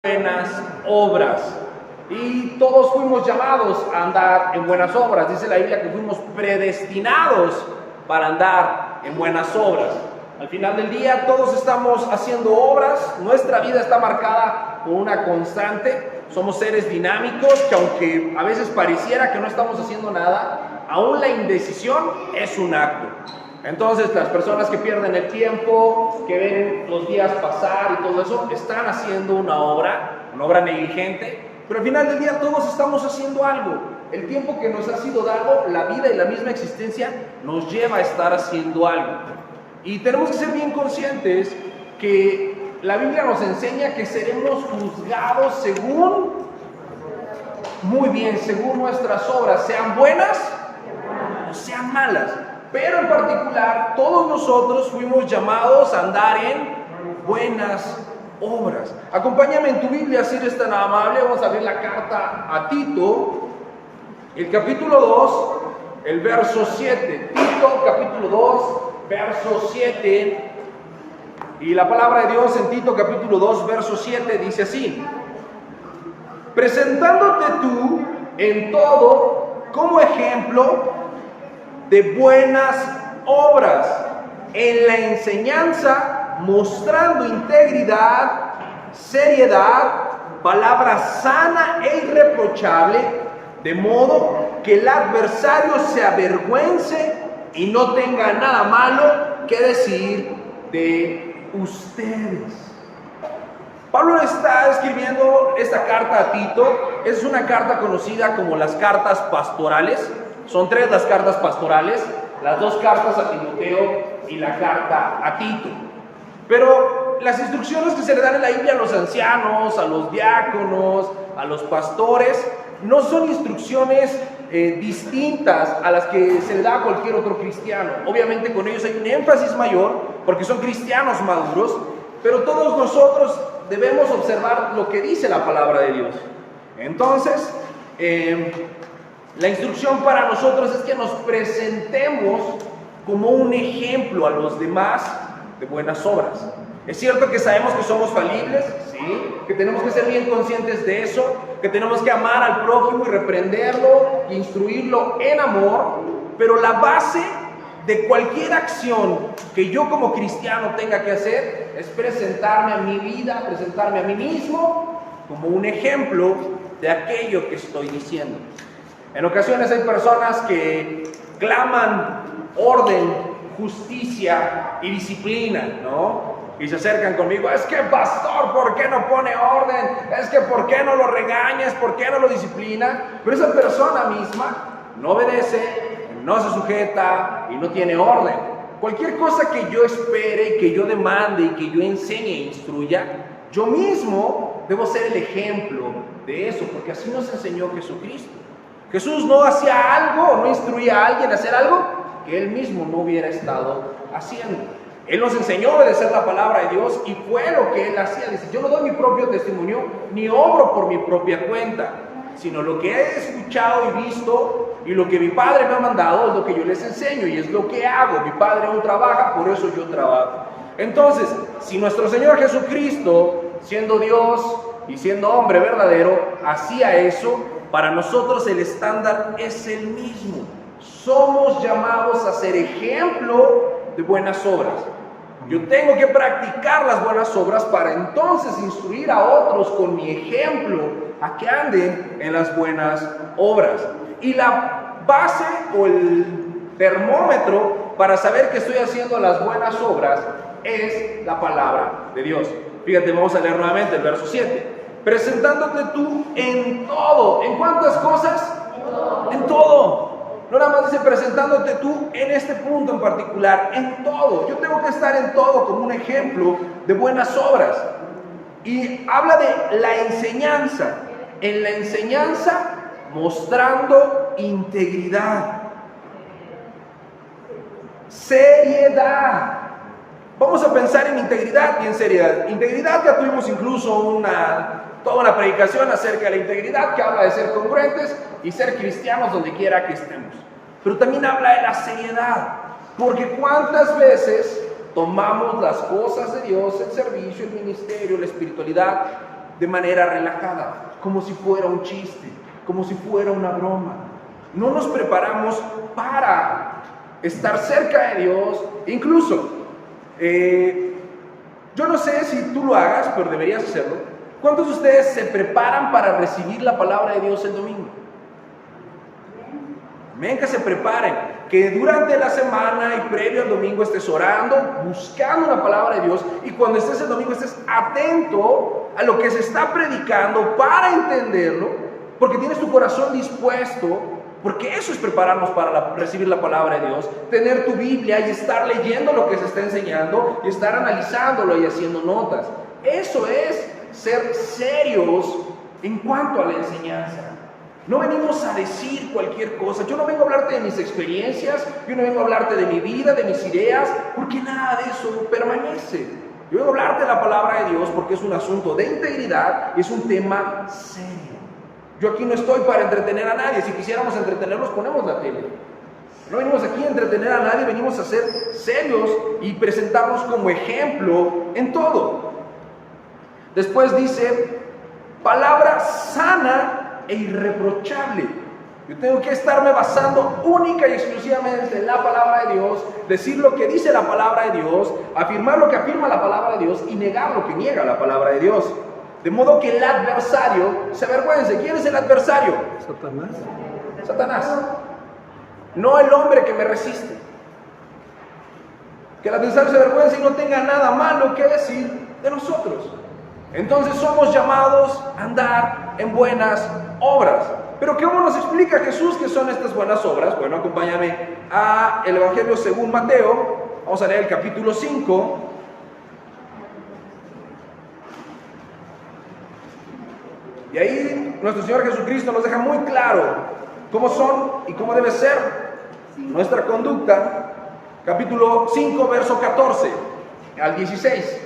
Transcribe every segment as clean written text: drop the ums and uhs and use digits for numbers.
buenas obras. Y todos fuimos llamados a andar en buenas obras. Dice la Biblia que fuimos predestinados para andar en buenas obras. Al final del día todos estamos haciendo obras. Nuestra vida está marcada por una constante. Somos seres dinámicos que, aunque a veces pareciera que no estamos haciendo nada, aún la indecisión es un acto. Entonces las personas que pierden el tiempo, que ven los días pasar y todo eso, están haciendo una obra negligente, pero al final del día todos estamos haciendo algo. El tiempo que nos ha sido dado, la vida y la misma existencia nos lleva a estar haciendo algo. Y tenemos que ser bien conscientes que la Biblia nos enseña que seremos juzgados según nuestras obras, sean buenas o sean malas. Pero en particular, todos nosotros fuimos llamados a andar en buenas obras. Acompáñame en tu Biblia, si eres tan amable. Vamos a abrir la carta a Tito, el capítulo 2, el verso 7. Tito, capítulo 2, verso 7. Y la palabra de Dios en Tito, capítulo 2, verso 7, dice así: presentándote tú en todo como ejemplo de buenas obras, en la enseñanza, mostrando integridad, seriedad, palabra sana e irreprochable, de modo que el adversario se avergüence y no tenga nada malo que decir de ustedes. Pablo está escribiendo esta carta a Tito. Es una carta conocida como las cartas pastorales. Son tres las cartas pastorales, las dos cartas a Timoteo y la carta a Tito. Pero las instrucciones que se le dan en la Biblia a los ancianos, a los diáconos, a los pastores, no son instrucciones distintas a las que se le da a cualquier otro cristiano. Obviamente con ellos hay un énfasis mayor porque son cristianos maduros, pero todos nosotros debemos observar lo que dice la palabra de Dios. Entonces, la instrucción para nosotros es que nos presentemos como un ejemplo a los demás de buenas obras. Es cierto que sabemos que somos falibles, ¿sí? Que tenemos que ser bien conscientes de eso, que tenemos que amar al prójimo y reprenderlo e instruirlo en amor, pero la base de cualquier acción que yo como cristiano tenga que hacer es presentarme a mi vida, presentarme a mí mismo como un ejemplo de aquello que estoy diciendo. En ocasiones hay personas que claman orden, justicia y disciplina, ¿no? Y se acercan conmigo: es que pastor, ¿por qué no pone orden? Es que ¿por qué no lo regañas? ¿Por qué no lo disciplina? Pero esa persona misma no obedece, no se sujeta y no tiene orden. Cualquier cosa que yo espere, que yo demande y que yo enseñe e instruya, yo mismo debo ser el ejemplo de eso, porque así nos enseñó Jesucristo. Jesús no hacía algo, no instruía a alguien a hacer algo que él mismo no hubiera estado haciendo. Él nos enseñó a obedecer la palabra de Dios y fue lo que él hacía. Dice: yo no doy mi propio testimonio ni obro por mi propia cuenta, sino lo que he escuchado y visto y lo que mi Padre me ha mandado es lo que yo les enseño y es lo que hago. Mi Padre aún trabaja, por eso yo trabajo. Entonces, si nuestro Señor Jesucristo, siendo Dios y siendo hombre verdadero, hacía eso, para nosotros el estándar es el mismo. Somos llamados a ser ejemplo de buenas obras. Yo tengo que practicar las buenas obras para entonces instruir a otros con mi ejemplo a que anden en las buenas obras. Y la base o el termómetro para saber que estoy haciendo las buenas obras es la palabra de Dios. Fíjate, vamos a leer nuevamente el verso 7. Presentándote tú en todo. ¿En cuántas cosas? En todo. No nada más dice presentándote tú en este punto en particular, en todo. Yo tengo que estar en todo como un ejemplo de buenas obras. Y habla de la enseñanza. En la enseñanza, mostrando integridad, seriedad. Vamos a pensar en integridad y en seriedad. Integridad, ya tuvimos incluso toda una predicación acerca de la integridad que habla de ser congruentes y ser cristianos donde quiera que estemos. Pero también habla de la seriedad, porque cuántas veces tomamos las cosas de Dios, el servicio, el ministerio, la espiritualidad, de manera relajada, como si fuera un chiste, como si fuera una broma. No nos preparamos para estar cerca de Dios. Incluso, yo no sé si tú lo hagas, pero deberías hacerlo. ¿Cuántos de ustedes se preparan para recibir la palabra de Dios el domingo? Amén, que se preparen, que durante la semana y previo al domingo estés orando, buscando la palabra de Dios, y cuando estés el domingo estés atento a lo que se está predicando para entenderlo, porque tienes tu corazón dispuesto, porque eso es prepararnos para recibir la palabra de Dios, tener tu Biblia y estar leyendo lo que se está enseñando y estar analizándolo y haciendo notas. Eso es ser serios en cuanto a la enseñanza. No venimos a decir cualquier cosa. Yo no vengo a hablarte de mis experiencias, yo no vengo a hablarte de mi vida, de mis ideas, porque nada de eso permanece. Yo vengo a hablarte de la palabra de Dios porque es un asunto de integridad y es un tema serio. Yo aquí no estoy para entretener a nadie. Si quisiéramos entretenerlos, ponemos la tele. No venimos aquí a entretener a nadie, venimos a ser serios y presentarnos como ejemplo en todo. Después dice, palabra sana e irreprochable. Yo tengo que estarme basando única y exclusivamente en la palabra de Dios, decir lo que dice la palabra de Dios, afirmar lo que afirma la palabra de Dios y negar lo que niega la palabra de Dios. De modo que el adversario se avergüence. ¿Quién es el adversario? Satanás. Satanás. No el hombre que me resiste. Que el adversario se avergüence y no tenga nada malo que decir de nosotros. Entonces somos llamados a andar en buenas obras. Pero ¿cómo nos explica Jesús qué son estas buenas obras? Bueno, acompáñame a el Evangelio según Mateo. Vamos a leer el capítulo 5. Y ahí nuestro Señor Jesucristo nos deja muy claro cómo son y cómo debe ser nuestra conducta. Capítulo 5, verso 14 al 16.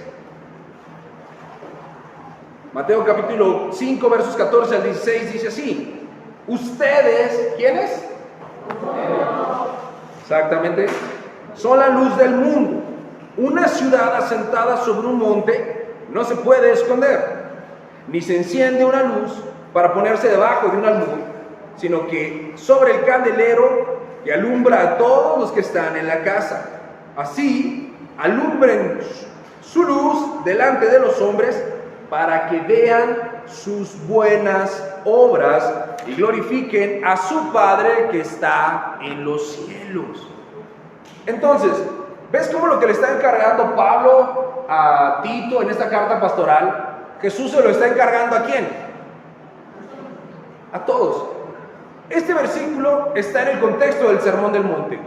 Mateo capítulo 5, versos 14 al 16 dice así: ustedes, ¿quiénes? Exactamente, son la luz del mundo. Una ciudad asentada sobre un monte no se puede esconder, ni se enciende una luz para ponerse debajo de un almud, sino que sobre el candelero que alumbra a todos los que están en la casa. Así alumbren su luz delante de los hombres, para que vean sus buenas obras y glorifiquen a su Padre que está en los cielos. Entonces, ¿ves cómo lo que le está encargando Pablo a Tito en esta carta pastoral, Jesús se lo está encargando a quién? A todos. Este versículo está en el contexto del Sermón del Monte.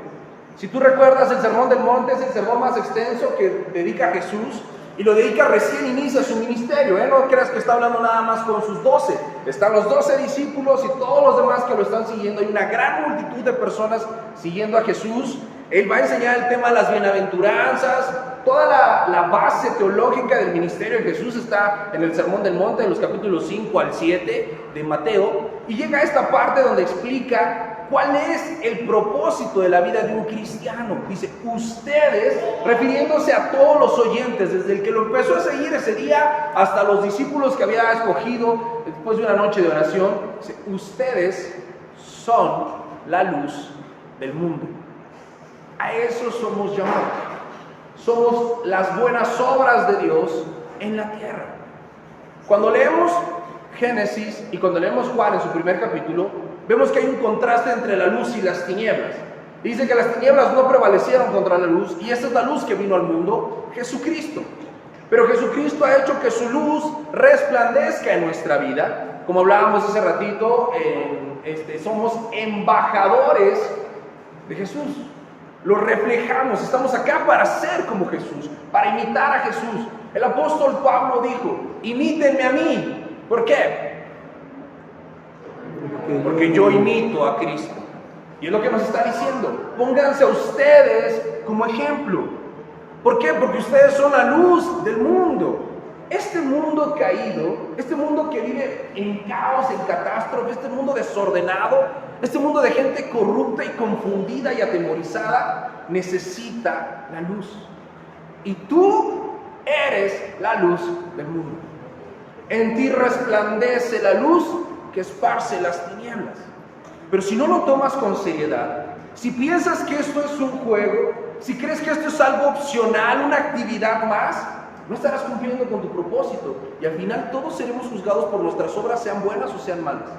Si tú recuerdas, el Sermón del Monte es el sermón más extenso que dedica Jesús. Y lo dedica recién inicia su ministerio, No creas que está hablando nada más con sus 12. Están los 12 discípulos y todos los demás que lo están siguiendo. Hay una gran multitud de personas siguiendo a Jesús. Él va a enseñar el tema de las bienaventuranzas. Toda la base teológica del ministerio de Jesús está en el Sermón del Monte, en los capítulos 5 al 7 de Mateo. Y llega a esta parte donde explica ¿cuál es el propósito de la vida de un cristiano? Dice, ustedes, refiriéndose a todos los oyentes, desde el que lo empezó a seguir ese día hasta los discípulos que había escogido después de una noche de oración, dice, ustedes son la luz del mundo. A eso somos llamados. Somos las buenas obras de Dios en la tierra. Cuando leemos Génesis y cuando leemos Juan en su primer capítulo, vemos que hay un contraste entre la luz y las tinieblas. Dice que las tinieblas no prevalecieron contra la luz, y esta es la luz que vino al mundo, Jesucristo. Pero Jesucristo ha hecho que su luz resplandezca en nuestra vida. Como hablábamos hace ratito, somos embajadores de Jesús. Lo reflejamos, estamos acá para ser como Jesús, para imitar a Jesús. El apóstol Pablo dijo, imítenme a mí. ¿Por qué? Porque yo imito a Cristo. Y es lo que nos está diciendo. Pónganse a ustedes como ejemplo. ¿Por qué? Porque ustedes son la luz del mundo. Este mundo caído, este mundo que vive en caos, en catástrofe, este mundo desordenado, este mundo de gente corrupta y confundida y atemorizada, necesita la luz. Y tú eres la luz del mundo. En ti resplandece la luz que esparce las tinieblas. Pero si no lo tomas con seriedad, si piensas que esto es un juego, si crees que esto es algo opcional, una actividad más, no estarás cumpliendo con tu propósito. Y al final todos seremos juzgados por nuestras obras, sean buenas o sean malas,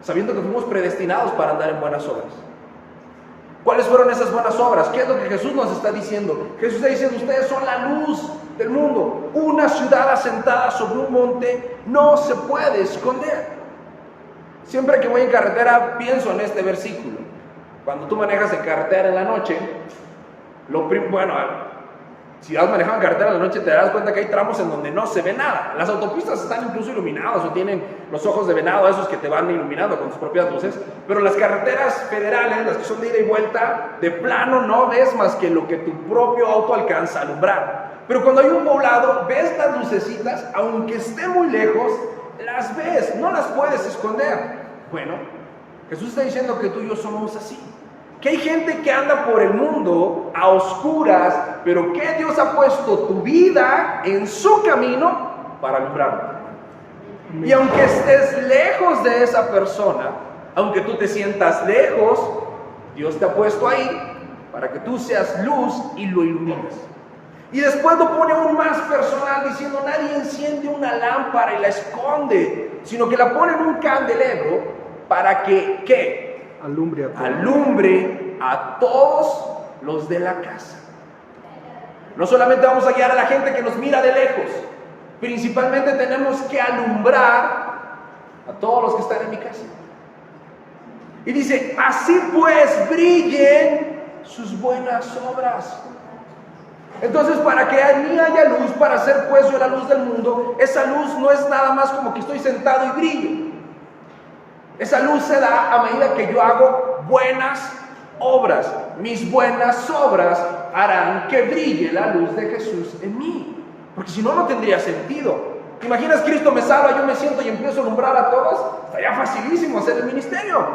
sabiendo que fuimos predestinados para andar en buenas obras. ¿Cuáles fueron esas buenas obras? ¿Qué es lo que Jesús nos está diciendo? Jesús está diciendo, ustedes son la luz del mundo. Una ciudad asentada sobre un monte no se puede esconder. Siempre que voy en carretera pienso en este versículo. Cuando tú manejas en carretera en la noche, si has manejado en carretera en la noche te darás cuenta que hay tramos en donde no se ve nada. Las autopistas están incluso iluminadas o tienen los ojos de venado, esos que te van iluminando con sus propias luces. Pero las carreteras federales, las que son de ida y vuelta, de plano no ves más que lo que tu propio auto alcanza a alumbrar. Pero cuando hay un poblado, ves las lucecitas, aunque esté muy lejos, las ves, no las puedes esconder. Bueno, Jesús está diciendo que tú y yo somos así. Que hay gente que anda por el mundo a oscuras, pero que Dios ha puesto tu vida en su camino para alumbrarlo. Y aunque estés lejos de esa persona, aunque tú te sientas lejos, Dios te ha puesto ahí para que tú seas luz y lo ilumines. Y después lo pone aún más personal, diciendo, nadie enciende una lámpara y la esconde, sino que la pone en un candelero para que, ¿qué? Alumbre a todos los de la casa. No solamente vamos a guiar a la gente que nos mira de lejos, principalmente tenemos que alumbrar a todos los que están en mi casa. Y dice, así pues brillen sus buenas obras. Entonces, para que en mí haya luz, para ser pues yo la luz del mundo, esa luz no es nada más como que estoy sentado y brillo. Esa luz se da a medida que yo hago buenas obras. Mis buenas obras harán que brille la luz de Jesús en mí. Porque si no, no tendría sentido. ¿Te imaginas, Cristo me salva, yo me siento y empiezo a alumbrar a todos? Estaría facilísimo hacer el ministerio.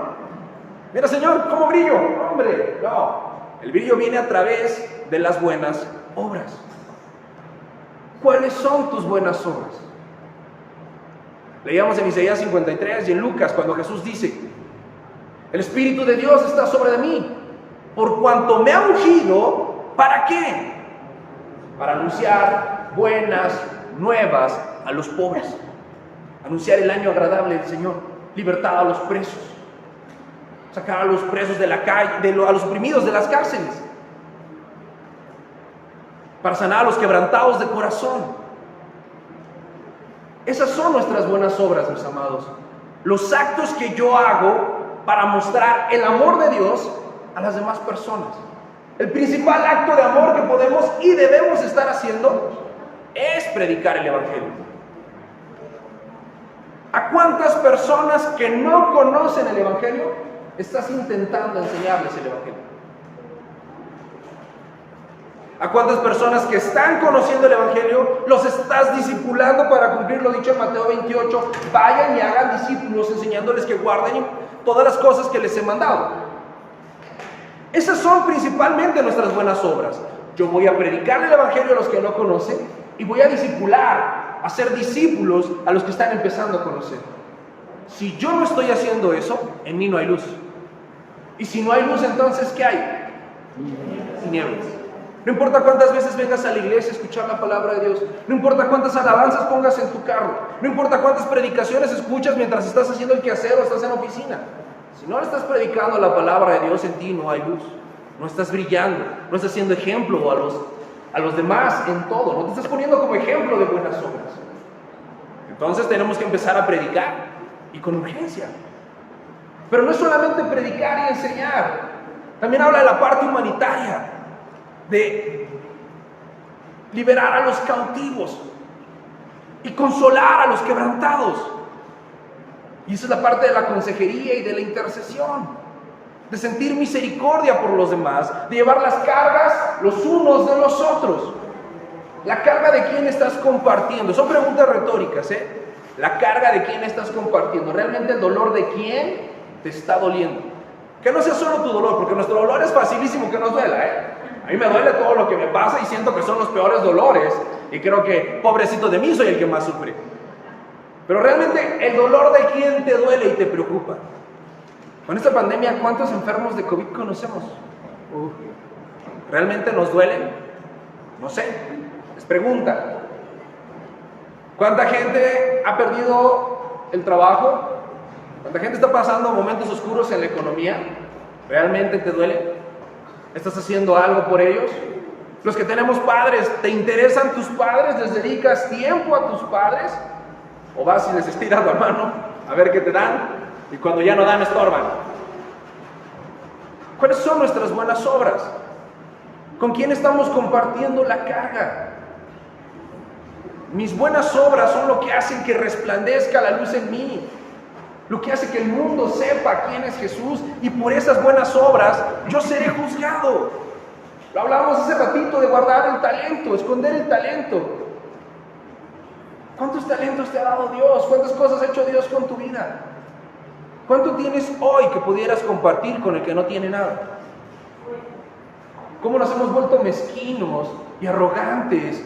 Mira, Señor, ¿cómo brillo? Hombre, no. El brillo viene a través de las buenas obras. ¿Cuáles son tus buenas obras? Leíamos en Isaías 53 y en Lucas cuando Jesús dice, el Espíritu de Dios está sobre de mí, por cuanto me ha ungido, ¿para qué? Para anunciar buenas nuevas a los pobres, anunciar el año agradable del Señor, libertad a los presos, sacar a los presos de la calle, a los oprimidos de las cárceles, para sanar a los quebrantados de corazón. Esas son nuestras buenas obras, mis amados. Los actos que yo hago para mostrar el amor de Dios a las demás personas. El principal acto de amor que podemos y debemos estar haciendo es predicar el Evangelio. ¿A cuántas personas que no conocen el Evangelio estás intentando enseñarles el Evangelio? ¿A cuántas personas que están conociendo el Evangelio los estás discipulando para cumplir lo dicho en Mateo 28? Vayan y hagan discípulos enseñándoles que guarden todas las cosas que les he mandado. Esas son principalmente nuestras buenas obras. Yo voy a predicar el Evangelio a los que no conocen y voy a discipular, a ser discípulos a los que están empezando a conocer. Si yo no estoy haciendo eso, en mí no hay luz. Y si no hay luz, entonces ¿qué hay? Tinieblas. No importa cuántas veces vengas a la iglesia a escuchar la palabra de Dios, no importa cuántas alabanzas pongas en tu carro, no importa cuántas predicaciones escuchas mientras estás haciendo el quehacer o estás en la oficina. Si no le estás predicando la palabra de Dios, en ti no hay luz, no estás brillando, no estás siendo ejemplo a los demás en todo, no te estás poniendo como ejemplo de buenas obras. Entonces tenemos que empezar a predicar y con urgencia. Pero no es solamente predicar y enseñar, también habla de la parte humanitaria, de liberar a los cautivos y consolar a los quebrantados. Y esa es la parte de la consejería y de la intercesión, de sentir misericordia por los demás, de llevar las cargas los unos de los otros. La carga de quién estás compartiendo, son preguntas retóricas, La carga de quién estás compartiendo, realmente el dolor de quién te está doliendo. Que no sea solo tu dolor, porque nuestro dolor es facilísimo que nos duela, A mí me duele todo lo que me pasa y siento que son los peores dolores. Y creo que, pobrecito de mí, soy el que más sufre. Pero realmente el dolor de quién te duele y te preocupa. Con esta pandemia, ¿cuántos enfermos de COVID conocemos? ¿Realmente nos duele? No sé, es pregunta. ¿Cuánta gente ha perdido el trabajo? ¿Cuánta gente está pasando momentos oscuros en la economía? ¿Realmente te duele? ¿Estás haciendo algo por ellos? Los que tenemos padres, ¿te interesan tus padres? ¿Les dedicas tiempo a tus padres? ¿O vas y les estiras la mano a ver qué te dan? Y cuando ya no dan, estorban. ¿Cuáles son nuestras buenas obras? ¿Con quién estamos compartiendo la carga? Mis buenas obras son lo que hacen que resplandezca la luz en mí, lo que hace que el mundo sepa quién es Jesús, y por esas buenas obras yo seré juzgado. Lo hablábamos hace ratito de guardar el talento, esconder el talento. ¿Cuántos talentos te ha dado Dios? ¿Cuántas cosas ha hecho Dios con tu vida? ¿Cuánto tienes hoy que pudieras compartir con el que no tiene nada? ¿Cómo nos hemos vuelto mezquinos y arrogantes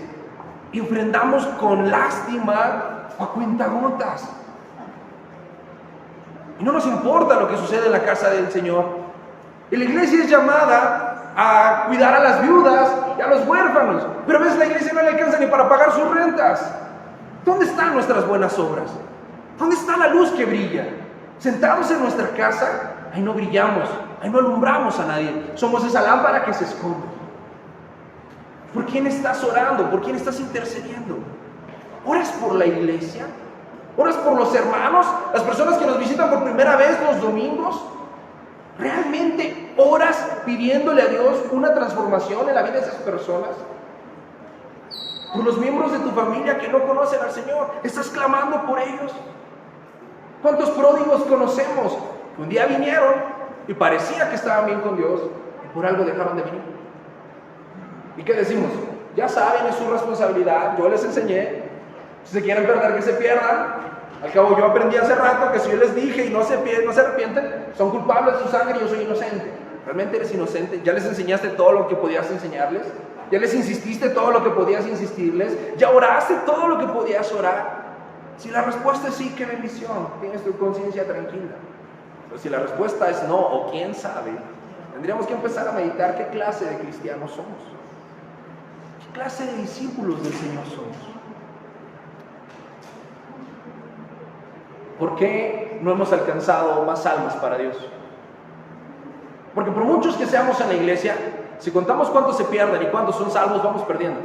y ofrendamos con lástima o a cuentagotas? Y no nos importa lo que sucede en la casa del Señor. Y la iglesia es llamada a cuidar a las viudas y a los huérfanos, pero a veces la iglesia no le alcanza ni para pagar sus rentas. ¿Dónde están nuestras buenas obras? ¿Dónde está la luz que brilla? Sentados en nuestra casa, ahí no brillamos, ahí no alumbramos a nadie. Somos esa lámpara que se esconde. ¿Por quién estás orando? ¿Por quién estás intercediendo? ¿Oras por la iglesia? ¿Oras por los hermanos? ¿Las personas que nos visitan por primera vez los domingos? ¿Realmente oras pidiéndole a Dios una transformación en la vida de esas personas? ¿Por los miembros de tu familia que no conocen al Señor? ¿Estás clamando por ellos? ¿Cuántos pródigos conocemos que un día vinieron y parecía que estaban bien con Dios y por algo dejaron de venir? ¿Y qué decimos? Ya saben, es su responsabilidad, yo les enseñé. Si se quieren perder, que se pierdan. Al cabo, yo aprendí hace rato que si yo les dije y no se arrepienten, son culpables de su sangre y yo soy inocente. Realmente eres inocente. Ya les enseñaste todo lo que podías enseñarles. Ya les insististe todo lo que podías insistirles. Ya oraste todo lo que podías orar. Si la respuesta es sí, qué bendición. Tienes tu conciencia tranquila. Pero si la respuesta es no o quién sabe, tendríamos que empezar a meditar qué clase de cristianos somos. ¿Qué clase de discípulos del Señor somos? ¿Por qué no hemos alcanzado más almas para Dios? Porque por muchos que seamos en la iglesia, si contamos cuántos se pierden y cuántos son salvos, vamos perdiendo.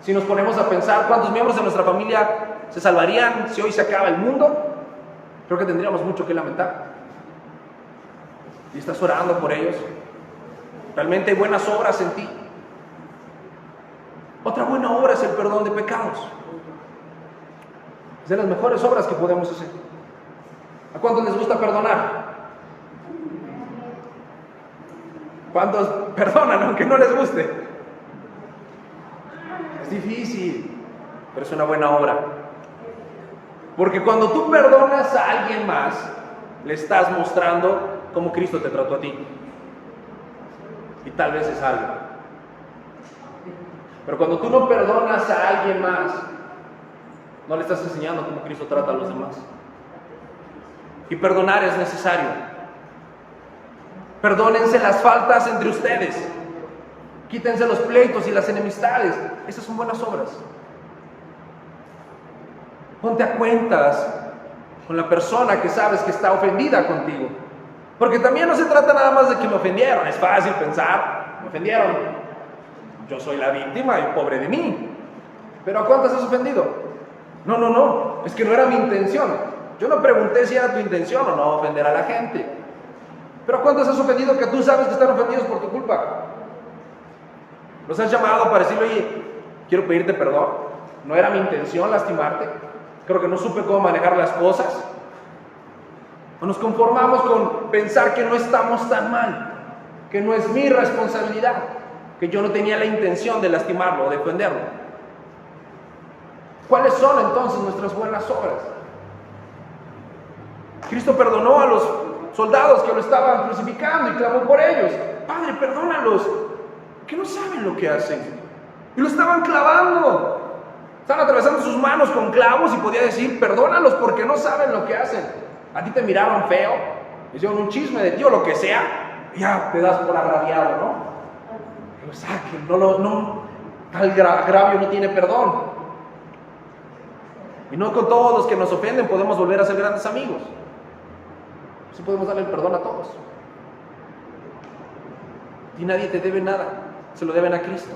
Si nos ponemos a pensar cuántos miembros de nuestra familia se salvarían si hoy se acaba el mundo, creo que tendríamos mucho que lamentar. ¿Y estás orando por ellos? ¿Realmente hay buenas obras en ti? Otra buena obra es el perdón de pecados. Es de las mejores obras que podemos hacer. ¿A cuántos les gusta perdonar? ¿Cuántos perdonan aunque no les guste? Es difícil, pero es una buena obra. Porque cuando tú perdonas a alguien más, le estás mostrando cómo Cristo te trató a ti. Y tal vez es algo. Pero cuando tú no perdonas a alguien más, no le estás enseñando cómo Cristo trata a los demás. Y perdonar es necesario. Perdónense las faltas entre ustedes. Quítense los pleitos y las enemistades. Esas son buenas obras. Ponte a cuentas con la persona que sabes que está ofendida contigo. Porque también no se trata nada más de que me ofendieron. Es fácil pensar, me ofendieron. Yo soy la víctima y pobre de mí. Pero ¿a cuántas has ofendido? No, es que no era mi intención. Yo no pregunté si era tu intención o no ofender a la gente. Pero ¿a cuántos has ofendido que tú sabes que están ofendidos por tu culpa? Los has llamado para decirle, oye, quiero pedirte perdón. No era mi intención lastimarte. Creo que no supe cómo manejar las cosas. O nos conformamos con pensar que no estamos tan mal, que no es mi responsabilidad, que yo no tenía la intención de lastimarlo o de ofenderlo. ¿Cuáles son entonces nuestras buenas obras? Cristo perdonó a los soldados que lo estaban crucificando y clamó por ellos. Padre, perdónalos, Porque no saben lo que hacen. Y lo estaban clavando. Estaban atravesando sus manos con clavos y podía decir, perdónalos porque no saben lo que hacen. A ti te miraron feo, hicieron un chisme de ti o lo que sea, y ya te das por agraviado, ¿no? Que lo saquen, tal agravio no tiene perdón. Y no con todos los que nos ofenden podemos volver a ser grandes amigos. Sí podemos darle el perdón a todos. Y nadie te debe nada, se lo deben a Cristo.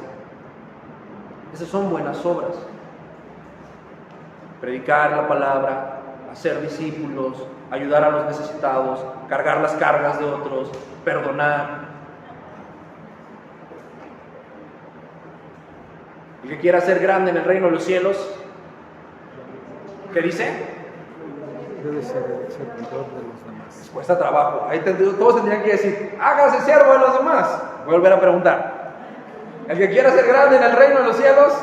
Esas son buenas obras. Predicar la palabra, hacer discípulos, ayudar a los necesitados, cargar las cargas de otros, perdonar. El que quiera ser grande en el reino de los cielos, ¿qué dice? Debe ser el servidor de los demás. Cuesta trabajo. Todos tendrían que decir, hágase siervo de los demás. Voy a volver a preguntar. El que quiera ser grande en el reino de los cielos,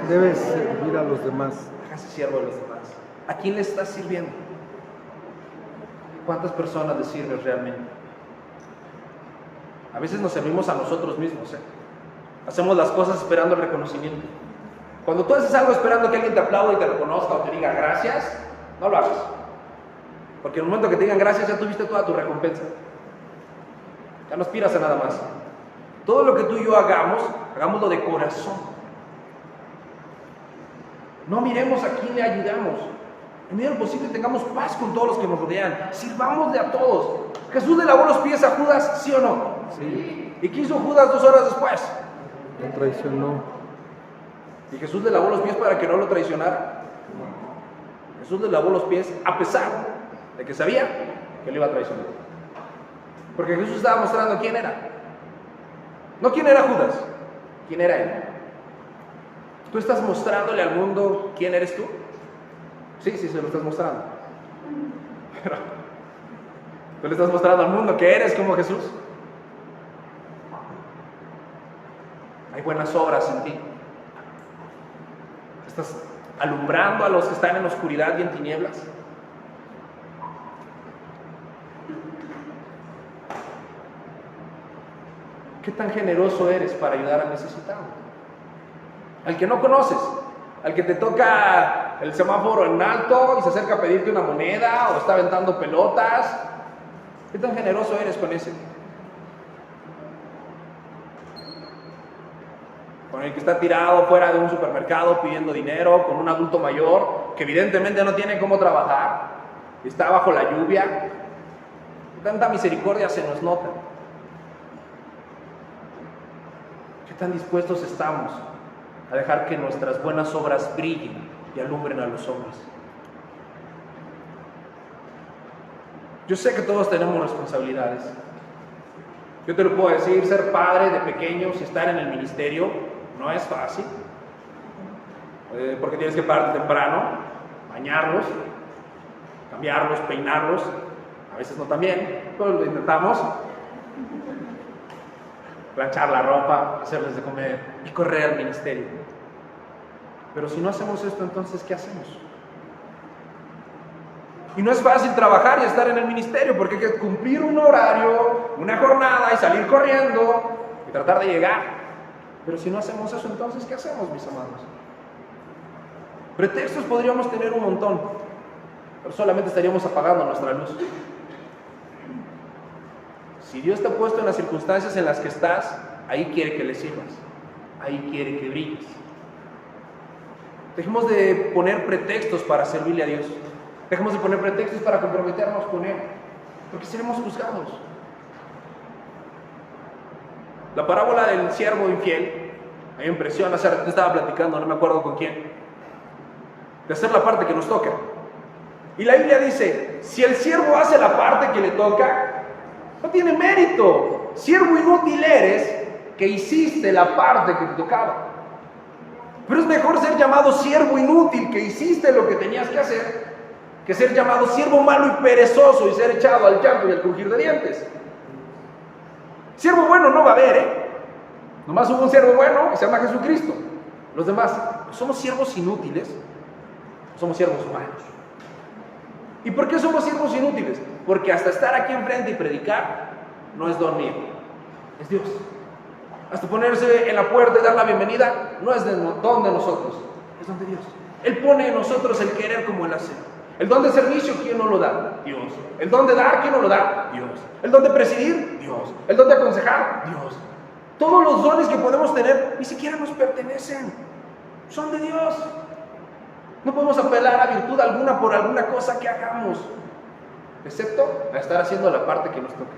debe servir a los demás. Hágase siervo de los demás. ¿A quién le estás sirviendo? ¿Cuántas personas le sirves realmente? A veces nos servimos a nosotros mismos, Hacemos las cosas esperando el reconocimiento. Cuando tú haces algo esperando que alguien te aplaude y te reconozca o te diga gracias, no lo hagas. Porque en el momento que te digan gracias ya tuviste toda tu recompensa. Ya no aspiras a nada más. Todo lo que tú y yo hagamos, hagámoslo de corazón. No miremos a quién le ayudamos. En medida de lo posible tengamos paz con todos los que nos rodean. Sirvámosle a todos. ¿Jesús le lavó los pies a Judas, sí o no? Sí. ¿Y qué hizo Judas 2 horas después? Lo traicionó. ¿Y Jesús le lavó los pies para que no lo traicionara? Jesús le lavó los pies a pesar de que sabía que lo iba a traicionar. Porque Jesús estaba mostrando quién era. No quién era Judas, quién era él. ¿Tú estás mostrándole al mundo quién eres tú? Sí, se lo estás mostrando. Pero ¿tú le estás mostrando al mundo que eres como Jesús? Hay buenas obras en ti. ¿Estás alumbrando a los que están en oscuridad y en tinieblas? ¿Qué tan generoso eres para ayudar al necesitado? Al que no conoces, al que te toca el semáforo en alto y se acerca a pedirte una moneda o está aventando pelotas. ¿Qué tan generoso eres con ese? Con el que está tirado fuera de un supermercado pidiendo dinero, con un adulto mayor que evidentemente no tiene cómo trabajar, está bajo la lluvia. Tanta misericordia se nos nota. ¿Qué tan dispuestos estamos a dejar que nuestras buenas obras brillen y alumbren a los hombres? Yo sé que todos tenemos responsabilidades. Yo te lo puedo decir, ser padre de pequeños y estar en el ministerio no es fácil, porque tienes que pararte temprano, bañarlos, cambiarlos, peinarlos, a veces no tan bien, pero lo intentamos, planchar la ropa, hacerles de comer y correr al ministerio. Pero si no hacemos esto, entonces ¿qué hacemos? Y no es fácil trabajar y estar en el ministerio, porque hay que cumplir un horario, una jornada y salir corriendo y tratar de llegar. Pero si no hacemos eso, entonces ¿qué hacemos, mis amados? Pretextos podríamos tener un montón, pero solamente estaríamos apagando nuestra luz. Si Dios te ha puesto en las circunstancias en las que estás, ahí quiere que le sirvas, ahí quiere que brilles. Dejemos de poner pretextos para servirle a Dios. Dejemos de poner pretextos para comprometernos con Él, porque seremos juzgados. La parábola del siervo infiel, a mí me impresiona, te estaba platicando, no me acuerdo con quién, de hacer la parte que nos toca. Y la Biblia dice, si el siervo hace la parte que le toca, no tiene mérito. Siervo inútil eres que hiciste la parte que te tocaba. Pero es mejor ser llamado siervo inútil que hiciste lo que tenías que hacer, que ser llamado siervo malo y perezoso y ser echado al llanto y al crujir de dientes. Siervo bueno no va a haber, Nomás hubo un siervo bueno y se llama Jesucristo. Los demás, ¿somos siervos inútiles? Somos siervos humanos. ¿Y por qué somos siervos inútiles? Porque hasta estar aquí enfrente y predicar no es don mío, es Dios. Hasta ponerse en la puerta y dar la bienvenida no es don de nosotros, es don de Dios. Él pone en nosotros el querer como el hacer. El don de servicio, ¿quién no lo da? Dios. El don de dar, ¿quién no lo da? Dios. El don de presidir, Dios. El don de aconsejar, Dios. Todos los dones que podemos tener ni siquiera nos pertenecen, son de Dios. No podemos apelar a virtud alguna por alguna cosa que hagamos, excepto a estar haciendo la parte que nos toca.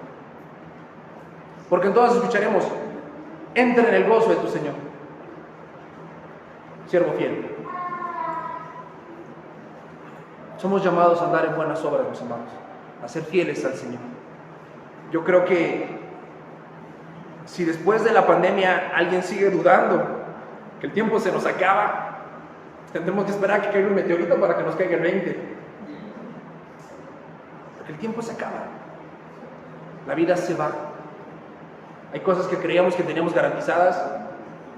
Porque entonces escucharemos: entra en el gozo de tu Señor, siervo fiel. Somos llamados a andar en buenas obras, mis amados, a ser fieles al Señor. Yo creo que si después de la pandemia alguien sigue dudando que el tiempo se nos acaba, tendremos que esperar a que caiga un meteorito para que nos caiga el 20. Porque el tiempo se acaba. La vida se va. Hay cosas que creíamos que teníamos garantizadas,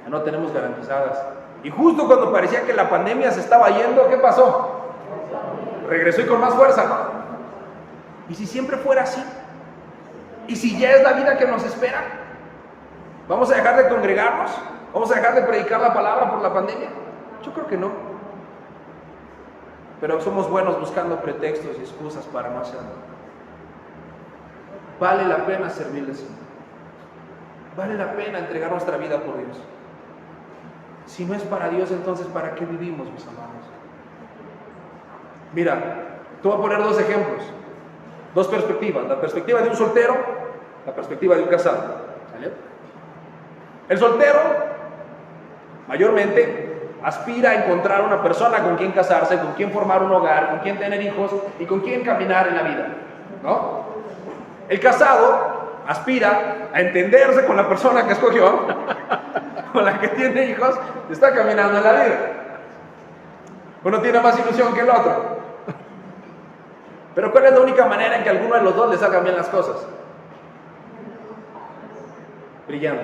que no tenemos garantizadas. Y justo cuando parecía que la pandemia se estaba yendo, ¿qué pasó? Regresó y con más fuerza, ¿no? ¿Y si siempre fuera así? ¿Y si ya es la vida que nos espera? ¿Vamos a dejar de congregarnos? ¿Vamos a dejar de predicar la palabra por la pandemia? Yo creo que no. Pero somos buenos buscando pretextos y excusas para no hacerlo. Vale la pena servirle al Señor. Vale la pena entregar nuestra vida por Dios. Si no es para Dios, entonces ¿para qué vivimos, mis amados? Mira, te voy a poner dos ejemplos, dos perspectivas: la perspectiva de un soltero, la perspectiva de un casado. ¿Sale? El soltero mayormente aspira a encontrar una persona con quien casarse, con quien formar un hogar, con quien tener hijos y con quien caminar en la vida, ¿no? El casado aspira a entenderse con la persona que escogió, con la que tiene hijos, y está caminando en la vida. Uno tiene más ilusión que el otro. Pero ¿cuál es la única manera en que a alguno de los dos le salgan bien las cosas? Brillando.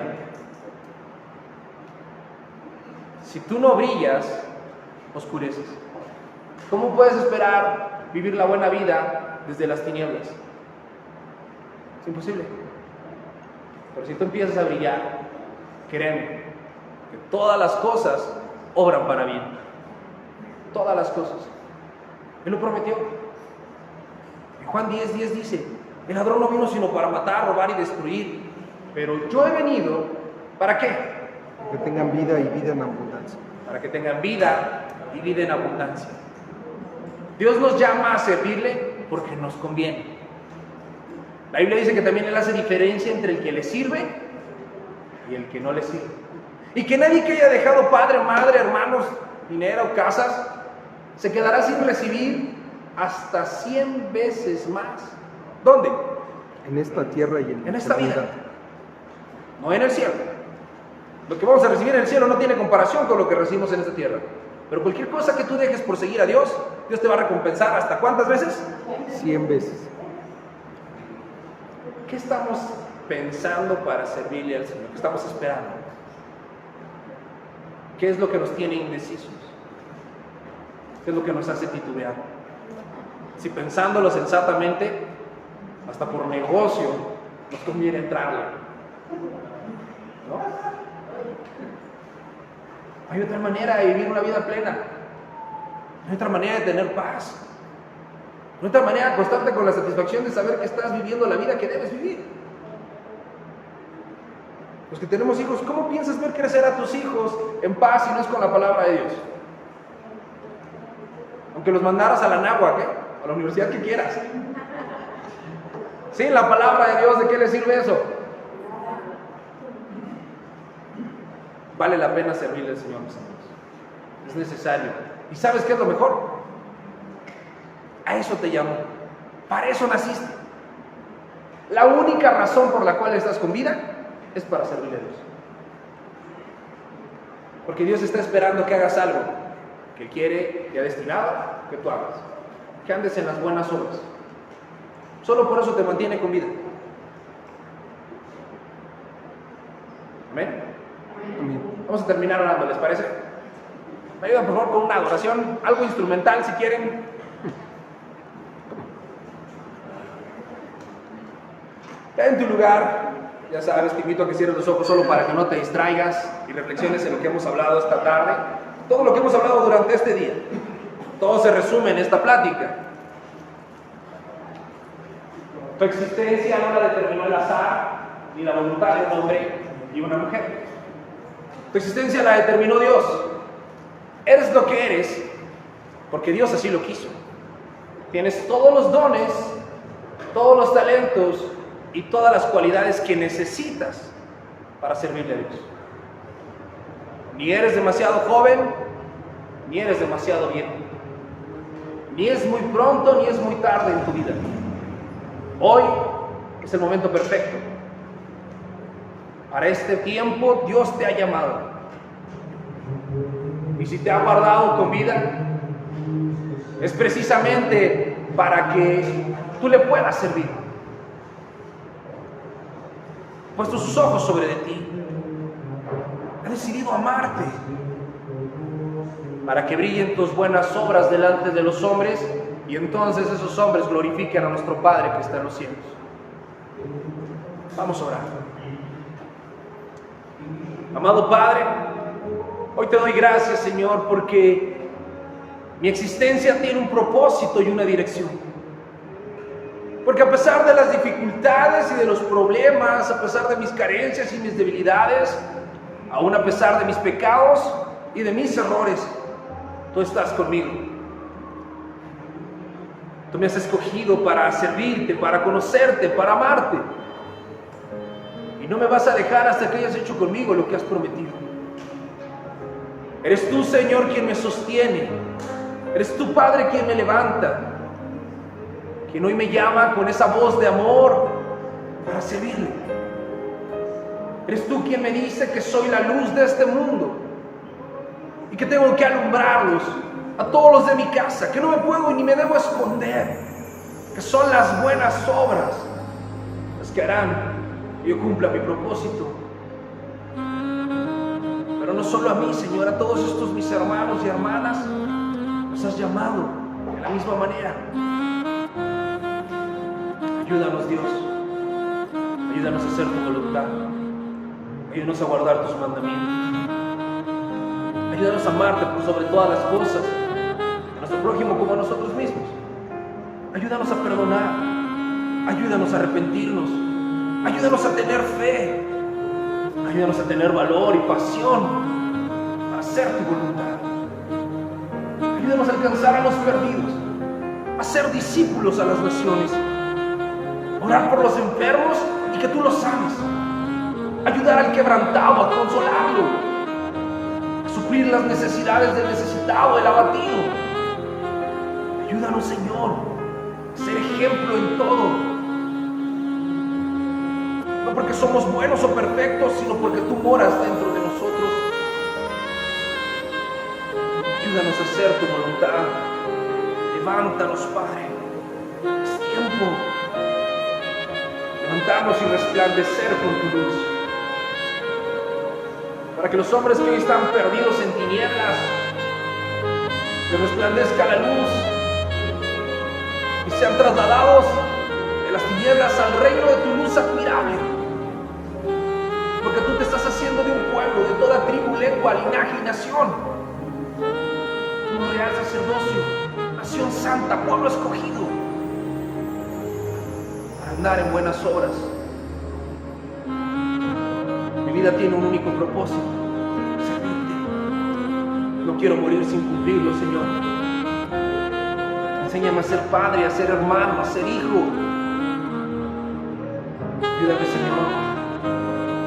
Si tú no brillas, oscureces. ¿Cómo puedes esperar vivir la buena vida desde las tinieblas? Es imposible. Pero si tú empiezas a brillar, créeme que todas las cosas obran para bien. Todas las cosas. Él lo prometió. En Juan 10:10 dice: el ladrón no vino sino para matar, robar y destruir, pero yo he venido, ¿para qué? Que tengan vida y vida en abundancia. Para que tengan vida y vida en abundancia. Dios nos llama a servirle porque nos conviene. La Biblia dice que también Él hace diferencia entre el que le sirve y el que no le sirve. Y que nadie que haya dejado padre, madre, hermanos, dinero, casas, se quedará sin recibir hasta 100 veces más. ¿Dónde? En esta tierra y en esta vida. No en el cielo. Lo que vamos a recibir en el cielo no tiene comparación con lo que recibimos en esta tierra. Pero cualquier cosa que tú dejes por seguir a Dios, Dios te va a recompensar. ¿Hasta cuántas veces? 100 veces. ¿Qué estamos pensando para servirle al Señor? ¿Qué estamos esperando? ¿Qué es lo que nos tiene indecisos? ¿Qué es lo que nos hace titubear? Si pensándolo sensatamente, hasta por negocio, nos conviene entrarle, ¿no? Hay otra manera de vivir una vida plena. Hay otra manera de tener paz. Hay otra manera de acostarte con la satisfacción de saber que estás viviendo la vida que debes vivir. Los que tenemos hijos, ¿cómo piensas ver crecer a tus hijos en paz si no es con la palabra de Dios? Aunque los mandaras a la náhuatl, ¿qué? A la universidad que quieras. Sin la palabra de Dios, ¿de qué le sirve eso? Vale la pena servirle al Señor, mis amigos. Es necesario. ¿Y sabes qué es lo mejor? A eso te llamó. Para eso naciste. La única razón por la cual estás con vida es para servirle a Dios. Porque Dios está esperando que hagas algo que quiere y ha destinado que tú hagas. Que andes en las buenas obras. Solo por eso te mantiene con vida. Amén. Vamos a terminar orando, ¿les parece? Me ayudan por favor con una adoración, algo instrumental si quieren. En tu lugar, Ya sabes, te invito a que cierres los ojos solo para que no te distraigas y reflexiones en lo que hemos hablado esta tarde. Todo lo que hemos hablado durante este día. Todo se resume en esta plática. Tu existencia no la determinó el azar ni la voluntad de un hombre y una mujer. Tu existencia la determinó Dios. Eres lo que eres porque Dios así lo quiso. Tienes todos los dones, todos los talentos y todas las cualidades que necesitas para servirle a Dios. Ni eres demasiado joven, ni eres demasiado viejo. Ni es muy pronto, ni es muy tarde en tu vida. Hoy es el momento perfecto. Para este tiempo Dios te ha llamado. Y si te ha guardado con vida, es precisamente para que tú le puedas servir. Ha puesto sus ojos sobre de ti. Ha decidido amarte para que brillen tus buenas obras delante de los hombres y entonces esos hombres glorifiquen a nuestro Padre que está en los cielos. Vamos a orar. Amado Padre, hoy te doy gracias, Señor, porque mi existencia tiene un propósito y una dirección. Porque a pesar de las dificultades y de los problemas, a pesar de mis carencias y mis debilidades, aún a pesar de mis pecados y de mis errores, tú estás conmigo. Tú me has escogido para servirte, para conocerte, para amarte. Y no me vas a dejar hasta que hayas hecho conmigo lo que has prometido. Eres tú, Señor, quien me sostiene. Eres tú, Padre, quien me levanta. Quien hoy me llama con esa voz de amor para servirle. Eres tú quien me dice que soy la luz de este mundo y que tengo que alumbrarlos a todos los de mi casa, que no me puedo ni me debo esconder, que son las buenas obras las que harán que yo cumpla mi propósito. Pero no solo a mí, Señor, a todos estos mis hermanos y hermanas los has llamado de la misma manera. Ayúdanos, Dios. Ayúdanos a hacer tu voluntad. Ayúdanos a guardar tus mandamientos. Ayúdanos a amarte por sobre todas las cosas, a nuestro prójimo como a nosotros mismos. Ayúdanos a perdonar. Ayúdanos a arrepentirnos. Ayúdanos a tener fe. Ayúdanos a tener valor y pasión para hacer tu voluntad. Ayúdanos a alcanzar a los perdidos, a ser discípulos a las naciones, orar por los enfermos y que tú los sanes, ayudar al quebrantado, a consolarlo, a suplir las necesidades del necesitado, del abatido. Ayúdanos, Señor, a ser ejemplo en todo. No porque somos buenos o perfectos, sino porque tú moras dentro de nosotros. Ayúdanos a hacer tu voluntad. Levántanos, Padre. Es tiempo de levantarnos y resplandecer con tu luz, para que los hombres que hoy están perdidos en tinieblas, que resplandezca la luz y sean trasladados de las tinieblas al reino de tu luz admirable. Porque tú te estás haciendo de un pueblo, de toda tribu, lengua, linaje y nación. Un real sacerdocio, nación santa, pueblo escogido, para andar en buenas obras. Mi vida tiene un único propósito: servirte. No quiero morir sin cumplirlo, Señor. Enséñame a ser padre, a ser hermano, a ser hijo. Ayúdame, Señor,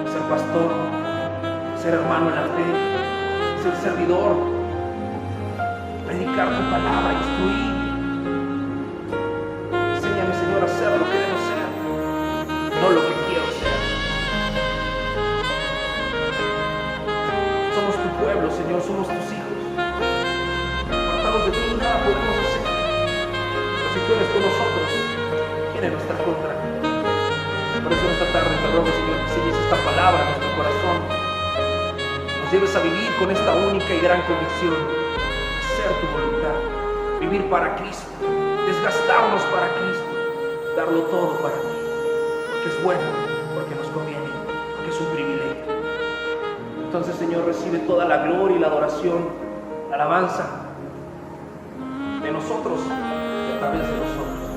a ser pastor, a ser hermano en la fe, a ser servidor, a predicar tu palabra, a instruir. Enséñame, Señor, a ser lo que debo ser, no lo que quiero ser. Somos tu pueblo, Señor, somos tus hijos. Apartados de ti nada podemos hacer. Pero si tú eres con nosotros, ¿quién es nuestra contra? Por eso esta tarde te ruego, Señor, que selles esta palabra en nuestro corazón. Nos lleves a vivir con esta única y gran convicción: hacer tu voluntad, vivir para Cristo, desgastarnos para Cristo, darlo todo para ti, porque es bueno, porque nos conviene. Entonces, Señor, recibe toda la gloria y la adoración, la alabanza de nosotros y a través de nosotros.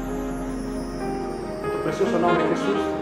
En tu precioso nombre, Jesús.